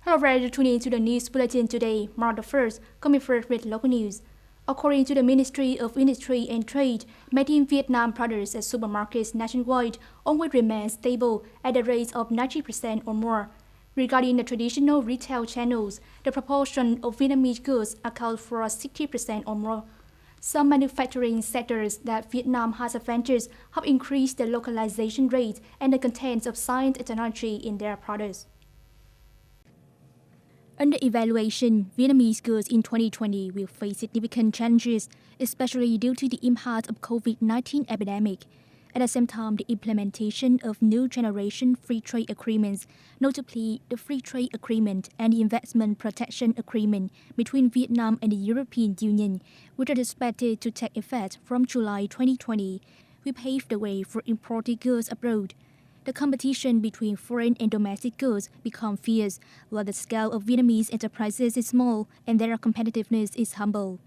Hello, everyone. Tuning into the news bulletin today, March the 1st, coming first with local news. According to the Ministry of Industry and Trade, made in Vietnam products at supermarkets nationwide always remain stable at the rate of 90% or more. Regarding the traditional retail channels, the proportion of Vietnamese goods accounts for 60% or more. Some manufacturing sectors that Vietnam has advantages have increased the localization rate and the content of science and technology in their products. Under evaluation, Vietnamese goods in 2020 will face significant challenges, especially due to the impact of COVID-19 epidemic. At the same time, the implementation of new generation free trade agreements, notably the Free Trade Agreement and the Investment Protection Agreement between Vietnam and the European Union, which are expected to take effect from July 2020, will pave the way for imported goods abroad. The competition between foreign and domestic goods become fierce, while the scale of Vietnamese enterprises is small and their competitiveness is humble.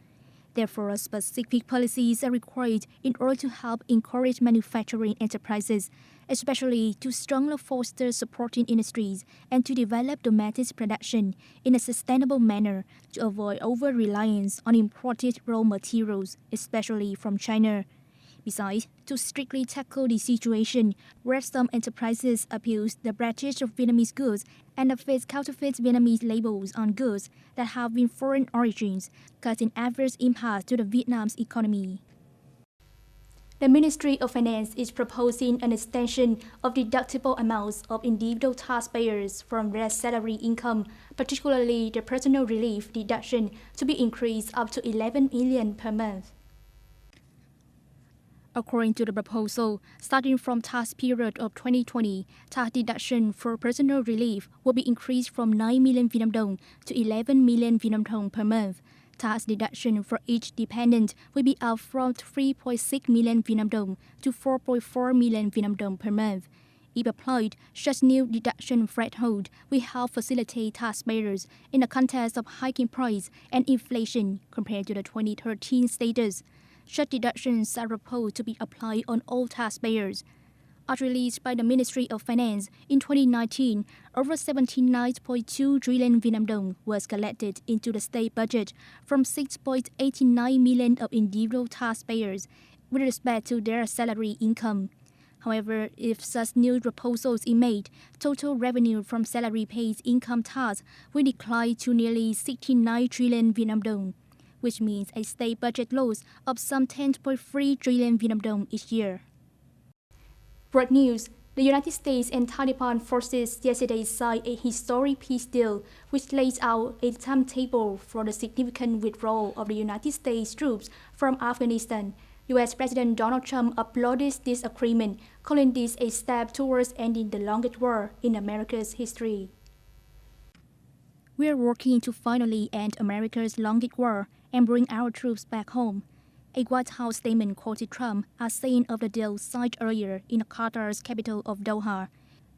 Therefore, specific policies are required in order to help encourage manufacturing enterprises, especially to strongly foster supporting industries and to develop domestic production in a sustainable manner to avoid over-reliance on imported raw materials, especially from China. Besides, to strictly tackle the situation where some enterprises abuse the practice of Vietnamese goods and affix counterfeit Vietnamese labels on goods that have been foreign origins, causing adverse impact to the Vietnam's economy. The Ministry of Finance is proposing an extension of deductible amounts of individual taxpayers from their salary income, particularly the personal relief deduction, to be increased up to 11 million per month. According to the proposal, starting from tax period of 2020, tax deduction for personal relief will be increased from 9 million Vietnam dong to 11 million Vietnam dong per month. Tax deduction for each dependent will be up from 3.6 million Vietnam dong to 4.4 million Vietnam dong per month. If applied, such new deduction threshold will help facilitate taxpayers in the context of hiking price and inflation compared to the 2013 status. Such deductions are proposed to be applied on all taxpayers. As released by the Ministry of Finance, in 2019, over 79.2 trillion Vietnam dong was collected into the state budget from 6.89 million of individual taxpayers with respect to their salary income. However, if such new proposals are made, total revenue from salary-paid income tax will decline to nearly 69 trillion Vietnam dong, which means a state budget loss of some 10.3 trillion Vietnam dong each year. World news: the United States and Taliban forces yesterday signed a historic peace deal which lays out a timetable for the significant withdrawal of the United States troops from Afghanistan. U.S. President Donald Trump applauded this agreement, calling this a step towards ending the longest war in America's history. We are working to finally end America's longest war and bring our troops back home. A White House statement quoted Trump as saying of the deal signed earlier in Qatar's capital of Doha.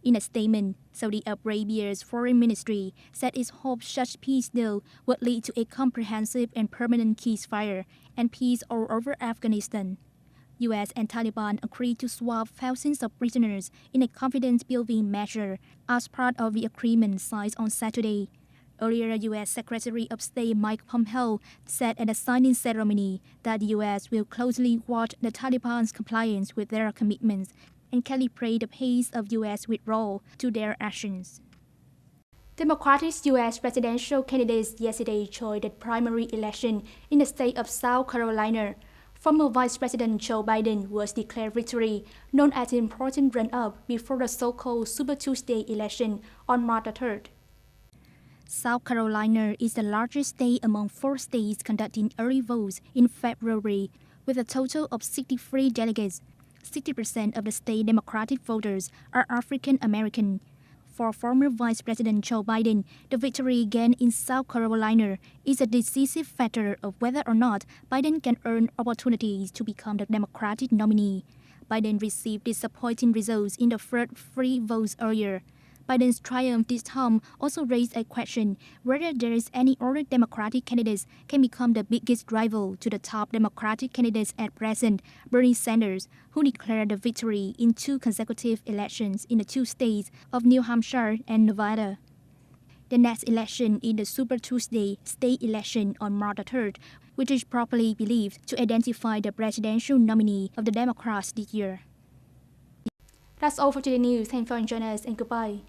In a statement, Saudi Arabia's foreign ministry said it hopes such peace deal would lead to a comprehensive and permanent ceasefire and peace all over Afghanistan. U.S. and Taliban agreed to swap thousands of prisoners in a confidence-building measure as part of the agreement signed on Saturday. Earlier, U.S. Secretary of State Mike Pompeo said at the signing ceremony that the U.S. will closely watch the Taliban's compliance with their commitments and calibrate the pace of U.S. withdrawal to their actions. Democratic U.S. presidential candidates yesterday joined the primary election in the state of South Carolina. Former Vice President Joe Biden was declared victory, known as an important run-up before the so-called Super Tuesday election on March 3rd. South Carolina is the largest state among 4 states conducting early votes in February, with a total of 63 delegates. 60% of the state Democratic voters are African American. For former Vice President Joe Biden, the victory gained in South Carolina is a decisive factor of whether or not Biden can earn opportunities to become the Democratic nominee. Biden received disappointing results in the first 3 votes earlier. Biden's triumph this time also raised a question whether there is any other Democratic candidates can become the biggest rival to the top Democratic candidates at present, Bernie Sanders, who declared the victory in 2 consecutive elections in the 2 states of New Hampshire and Nevada. the next election in the Super Tuesday state election on March 3rd, which is properly believed to identify the presidential nominee of the Democrats this year. That's all for today's news. Thanks for joining us and goodbye.